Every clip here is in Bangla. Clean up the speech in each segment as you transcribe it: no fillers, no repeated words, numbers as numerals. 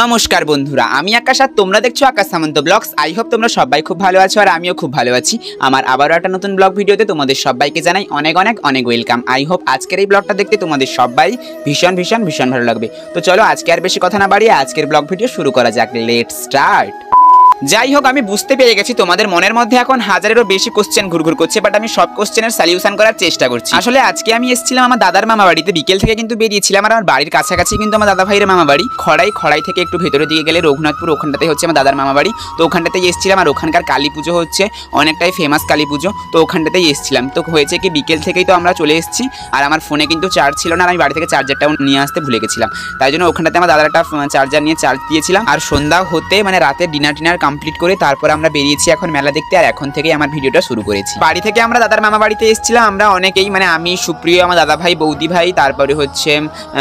নমস্কার বন্ধুরা, আমি আকাশ আর তোমরা দেখছো আকাশ সামন্ত ব্লগস। আই হোপ তোমরা সবাই খুব ভালো আছো আর আমিও খুব ভালো আছি। আমার আবারও একটা নতুন ব্লগ ভিডিওতে তোমাদের সবাইকে জানাই অনেক অনেক অনেক ওয়েলকাম। আই হোপ আজকের এই ব্লগটা দেখতে তোমাদের সবাই ভীষণ ভীষণ ভীষণ ভালো লাগবে। তো চলো আজকে আর বেশি কথা না বাড়িয়ে আজকের ব্লগ ভিডিও শুরু করা যাক। Let's start. যাই হোক, আমি বুঝতে পেরে গেছি তোমাদের মনের মধ্যে এখন হাজারেরও বেশি কোশ্চেন ঘুরঘুর করছে, বাট আমি সব কোশ্চেনের সলিউশন করার চেষ্টা করছি। আসলে আজকে আমি এসেছিলাম আমার দাদার মামা বাড়িতে, বিকেল থেকে কিন্তু বেরিয়েছিলাম। আর আমার বাড়ির কাছাকাছি কিন্তু আমার দাদা ভাইয়ের মামা বাড়ি খড়াই থেকে একটু ভেতরে দিকে গেলে রঘুনাথপুর, ওখানটাতে হচ্ছে আমার দাদার মামা বাড়ি। তো ওখানটাতেই এসেছিলাম আর ওখানকার কালী পুজো হচ্ছে অনেকটাই ফেমাস কালী পুজো, তো ওখানটাতেই এসেছিলাম। তো হয়েছে কি বিকেল থেকেই তো আমরা চলে এসেছি আর আমার ফোনে কিন্তু চার্জ ছিল না, আর আমি বাড়ি থেকে চার্জারটাও নিয়ে আসতে ভুলে গেছিলাম। তাই জন্য ওখানটাতে আমার দাদার একটা চার্জার নিয়ে চার্জ দিয়েছিলাম। আর সন্ধ্যা হতে মানে রাতে ডিনার কমপ্লিট করে তারপর আমরা বেরিয়েছি এখন মেলা দেখতে। আর এখন থেকে আমার ভিডিওটা শুরু করেছি। বাড়ি থেকে আমরা দাদার মামা বাড়িতে এসেছিলাম। আমরা অনেকেই মানে আমি, সুপ্রিয়, আমার দাদা ভাই, বৌদি ভাই, তারপরে হচ্ছে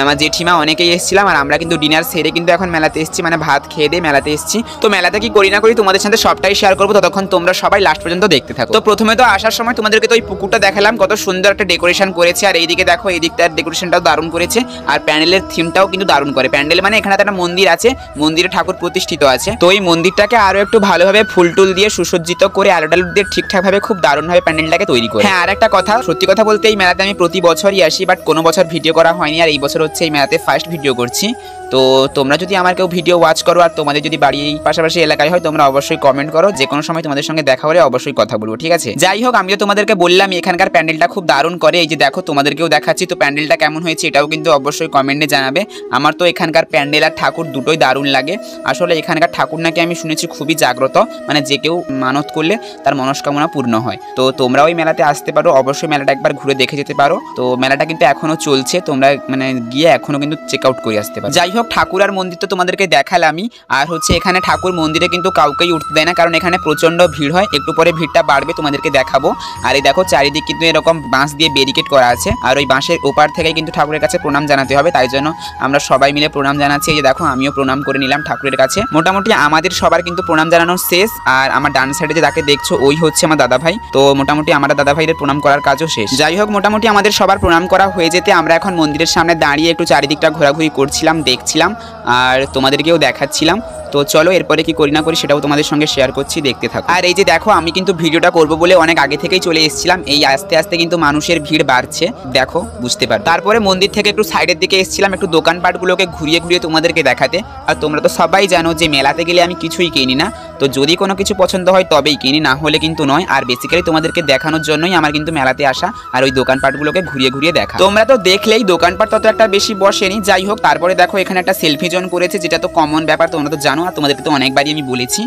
আমার জেঠিমা, অনেকেই এসেছিলাম। আর আমরা কিন্তু ডিনার সেরে কিন্তু এখন মেলাতে এসেছি, মানে ভাত খেয়ে দিয়ে মেলাতে এসেছি। তো মেলাতে কি করি না করি তোমাদের সাথে সবটাই শেয়ার করবো, ততক্ষণ তোমরা সবাই লাস্ট পর্যন্ত দেখতে থাকো। তো প্রথমে তো আসার সময় তোমাদেরকে তো ওই পুকুরটা দেখালাম, কত সুন্দর একটা ডেকোরেশন করেছে। আর এইদিকে দেখো, এই দিকটার ডেকোরেশনটাও দারুণ করেছে আর প্যান্ডেলের থিমটাও কিন্তু দারুণ করে। প্যান্ডেল মানে এখানে একটা মন্দির আছে, মন্দিরে ঠাকুর প্রতিষ্ঠিত আছে। তো এই মন্দিরটাকে আরো একটু ভালোভাবে ফুল টুল দিয়ে সুসজ্জিত করে আলো টালো দিয়ে ঠিকঠাকভাবে খুব দারুণভাবে প্যান্ডেলটাকে তৈরি করে। হ্যাঁ, আর একটা কথা, সত্যি কথা বলতে এই মেলাতে আমি প্রতি বছরই আসি, বাট কোনো বছর ভিডিও করা হয়নি। আর এই বছর হচ্ছে এই মেলাতে ফার্স্ট ভিডিও করছি। তো তোমরা যদি আমার কেউ ভিডিও ওয়াচ করো আর তোমাদের যদি বাড়ি এই পাশাপাশি এলাকায় হয়, তোমরা অবশ্যই কমেন্ট করো। যে কোনো সময় তোমাদের সঙ্গে দেখা হলে অবশ্যই কথা বলবো, ঠিক আছে? যাই হোক, আমিও তোমাদেরকে বললাম এখানকার প্যান্ডেলটা খুব দারুণ করে। এই যে দেখো, তোমাদেরকেও দেখাচ্ছি। তো প্যান্ডেলটা কেমন হয়েছে এটাও কিন্তু অবশ্যই কমেন্টে জানাবে। আমার তো এখানকার প্যান্ডেল আর ঠাকুর দুটোই দারুণ লাগে। আসলে এখানকার ঠাকুর নাকি আমি শুনেছি খুবই জাগ্রত, মানে যে কেউ মানত করলে তার মনস্কামনা পূর্ণ হয়। তো তোমরাও ওই মেলাতে আসতে পারো, অবশ্যই মেলাটা একবার ঘুরে দেখে যেতে পারো। তো মেলাটা কিন্তু এখনো চলছে, তোমরা মানে গিয়ে এখনো কিন্তু চেক আউট করে আসতে পারো। যাই হোক, ঠাকুর আর মন্দির তো তোমাদেরকে দেখালামই। আর হচ্ছে এখানে ঠাকুর মন্দিরে কিন্তু কাউকেই উঠতে দেয় না, কারণ এখানে প্রচন্ড ভিড় হয়। একটু পরে ভিড়টা বাড়বে, তোমাদেরকে দেখাবো। আর এই দেখো, চারিদিক কিন্তু এরকম বাঁশ দিয়ে ব্যারিকেড করা আছে। আর ওই বাঁশের ওপার থেকে কিন্তু ঠাকুরের কাছে প্রণাম জানাতে হবে, তাই জন্য আমরা সবাই মিলে প্রণাম জানাচ্ছি। এই যে দেখো, আমিও প্রণাম করে নিলাম ঠাকুরের কাছে। মোটামুটি আমাদের সবার কিন্তু প্রণাম জানানো শেষ। আর আমার ডান সাইডে যে তাকে দেখছো, ওই হচ্ছে আমার দাদা ভাই। তো মোটামুটি আমরা দাদা ভাইদের প্রণাম করার কাজও শেষ। যাই হোক, মোটামুটি আমাদের সবার প্রণাম করা হয়ে যেতে আমরা এখন মন্দিরের সামনে দাঁড়িয়ে একটু চারিদিকটা ঘোরাঘুরি করছিলাম, দেখছিলাম আর তোমাদেরকেও দেখাচ্ছিলাম। তো চলো এরপরে কি করি না করি সেটাও তোমাদের সঙ্গে শেয়ার করছি, দেখতে থাকো। আর এই যে দেখো, আমি কিন্তু ভিডিওটা করবো বলে অনেক আগে থেকেই চলে এসেছিলাম। এই আস্তে আস্তে কিন্তু মানুষের ভিড় বাড়ছে, দেখো, বুঝতে পারো। তারপরে মন্দির থেকে একটু সাইডের দিকে এসেছিলাম একটু দোকানপাটগুলোকে ঘুরিয়ে ঘুরিয়ে তোমাদেরকে দেখাতে। আর তোমরা তো সবাই জানো যে মেলাতে গেলে আমি কিছুই কিনি না। তো যদি কোনো কিছু পছন্দ হয় তবেই কিনি, না হলে কিন্তু নয়। আর বেসিক্যালি তোমাদেরকে দেখানোর জন্যই আমার কিন্তু মেলাতে আসা আর ওই দোকানপাটগুলোকে ঘুরিয়ে ঘুরিয়ে দেখা। তোমরা তো দেখলেই দোকানপাট তত একটা বেশি বসেনি। যাই হোক, তারপরে দেখো এখানে একটা সেলফি জোন করেছে, যেটা তো কমন ব্যাপার, তোমরা তো জানো আর তোমাদেরকে তো অনেকবারই আমি বলেছি।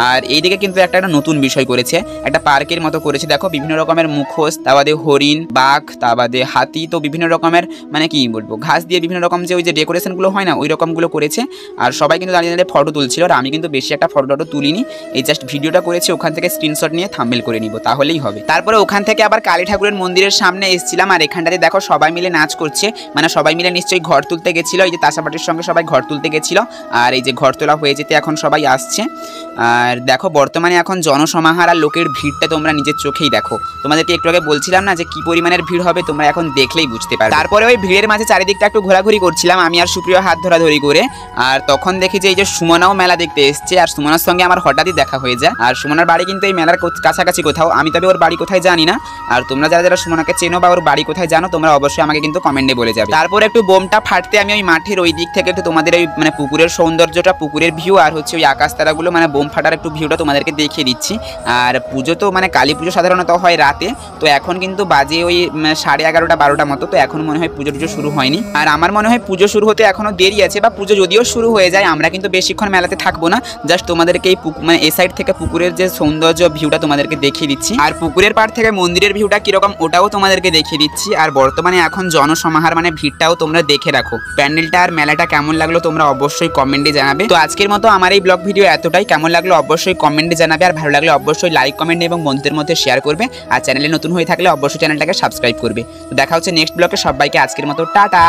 আর এইদিকে কিন্তু একটা নতুন বিষয় করেছে, একটা পার্কের মতো করেছে। দেখো, বিভিন্ন রকমের মুখোশ, তা বাদে হরিণ, বাঘ, তা বাদে হাতি, তো বিভিন্ন রকমের মানে কি বলবো, ঘাস দিয়ে বিভিন্ন রকম যে ওই যে ডেকোরেশনগুলো হয় না, ওই রকমগুলো করেছে। আর সবাই কিন্তু দাঁড়িয়ে দাঁড়িয়ে ফটো তুলছিল। আর আমি কিন্তু বেশি একটা ফটো তুলিনি, এই জাস্ট ভিডিওটা করেছি। ওখান থেকে স্ক্রিনশট নিয়ে থাম্বনেল করে নিব, তাহলেই হবে। তারপরে ওখান থেকে আবার কালী ঠাকুরের মন্দিরের সামনে এসেছিলাম। আর এখানটাতে দেখো সবাই মিলে নাচ করছে, মানে সবাই মিলে নিশ্চয়ই ঘর তুলতে গেছিল। এই যে তাসাপাটির সঙ্গে সবাই ঘর তুলতে গেছিল। আর এই যে ঘর তোলা হয়ে যেতে এখন সবাই আসছে। আর দেখো, বর্তমানে এখন জনসমাহার আর লোকের ভিড়টা তোমরা নিজের চোখেই দেখো। তোমাদেরকে একটু আগে বলছিলাম না যে কি পরিমাণের ভিড় হবে, তোমরা এখন দেখলেই বুঝতে পারবে। তারপরে ওই ভিড়ের মাঝে চারিদিকটা একটু ঘোরাঘুরি করছিলাম আমি আর সুপ্রিয়, হাত ধরাধরি করে। আর তখন দেখি যে এই যে সুমনাও মেলা দেখতে এসছে। আর সুমনার সঙ্গে আমার হঠাৎই দেখা হয়ে যায়। আর সুমনার বাড়ি কিন্তু এই মেলার কাছাকাছি কোথাও, আমি তবে ওর বাড়ি কোথায় জানি না। আর তোমরা যারা যারা সুমনাকে চেনো বা ওর বাড়ি কোথায় জানো, তোমরা অবশ্যই আমাকে কিন্তু কমেন্টে বলে যাবে। তারপর একটু বোমটা ফাটতে আমি ওই মাঠের ওই দিক থেকে একটু তোমাদের ওই মানে পুকুরের সৌন্দর্যটা, পুকুরের ভিউ আর হচ্ছে ওই আকাশ তারাগুলো, মানে বোম ফাটার একটু ভিউটা তোমাদেরকে দেখিয়ে দিচ্ছি। আর পুজো তো মানে কালী পুজো সাধারণত হয় রাতে। তো এখন কিন্তু বাজে ওই 11:30 12টা মতো। তো এখন মনে হয় পুজো শুরু হয়নি। আর আমার মনে হয় পুজো শুরু হতে এখনো দেরি আছে, বা পুজো যদিও শুরু হয়ে যায় আমরা কিন্তু বেশিক্ষণ মেলাতে থাকবো না। জাস্ট তোমাদেরকে এই মানে এই সাইড থেকে পুকুরের যে সৌন্দর্য ভিউটা তোমাদেরকে দেখিয়ে দিচ্ছি। আর পুকুরের পাড় থেকে মন্দিরের ভিউটা কিরকম ওটাও তোমাদেরকে দেখিয়ে দিচ্ছি। আর বর্তমানে এখন জনসমাহার মানে ভিড়টাও তোমরা দেখে রাখো। প্যান্ডেলটা আর মেলাটা কেমন লাগলো তোমরা অবশ্যই কমেন্টে জানাবে। তো আজকের মতো আমার এই ব্লগ ভিডিও এতটাই। কেমন লাগলো অবশ্যই কমেন্টে জানাবে। আর ভালো লাগলে অবশ্যই লাইক, কমেন্ট এবং বন্ধুদের মধ্যে শেয়ার করবে। আর চ্যানেলে নতুন হয়ে থাকলে অবশ্যই চ্যানেলটাকে সাবস্ক্রাইব করবে। তো দেখা হচ্ছে নেক্সট ব্লগে। সবাইকে আজকের মতো টাটা।